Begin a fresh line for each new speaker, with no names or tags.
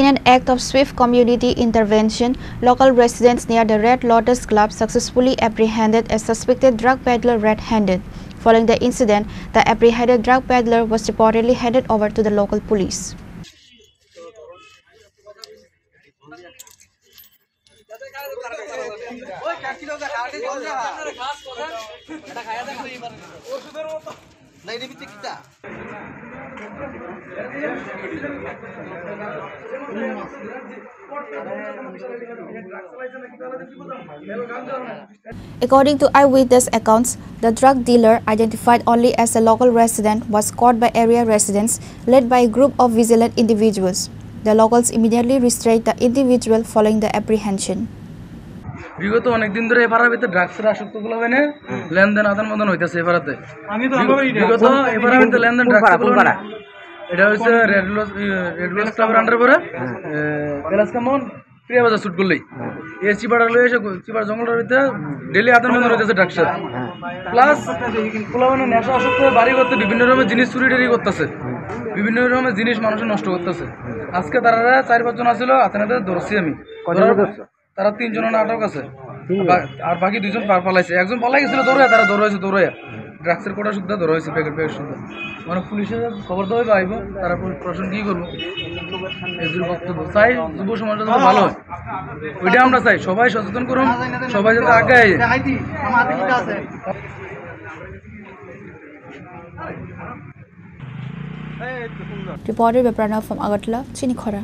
In an act of swift community intervention, local residents near the Red Lotus Club successfully apprehended a suspected drug peddler red-handed. Following the incident, the apprehended drug peddler was reportedly handed over to the local police. According to eyewitness accounts, the drug dealer, identified only as a local resident, was caught by area residents led by a group of vigilant individuals. The locals immediately restrained the individual following the apprehension.
বিগত অনেক দিন ধরে এবারের ভিতরে ড্রাগসের আসক্তগুলো মানে লেনদেন আদান-প্রদান হইতাছে এবারেতে। বিগত এবারের ভিতরে লেনদেন ড্রাগসগুলো এটা হচ্ছে রেড লস ক্লাবের আন্ডারে পড়ে গ্যালাস কামন প্রিয়া বাজার শুট করলেই এই চিপাড়া লয়ে এসে চিপাড়া জঙ্গলের ভিতরে ডেলি আদান-প্রদান হইতাছে ড্রাগসের। প্লাস পোলা মানে নেশা আসক্ত বাড়ি করতে বিভিন্ন রকমের জিনিস চুরি করতেছে, বিভিন্ন রকমের জিনিস মানুষের নষ্ট করতেছে। আজকে তারা 4-5 জন আসছিল, আপনাদের ধরছি আমি। তারা 3 জন আটক আছে আর বাকি 2 জন পালাইছে। একজন পালাই গেছিল তারা দৌড়াইছে ড্রাগসের কোটা শুদ্ধ ধরা হয়েছে, প্যাকেট শুদ্ধ। মানে পুলিশের খবর দেওয়া পাইব, তারা প্রশাসন কি করবো এদের বক্তব্য চাই যুব সমাজটা যাতে ভালো হয় ওইটা আমরা চাই। সবাই সচেতন করুন, সবাই যাতে আগায়।
Reported by Pranav from Agartala, Chinikhara.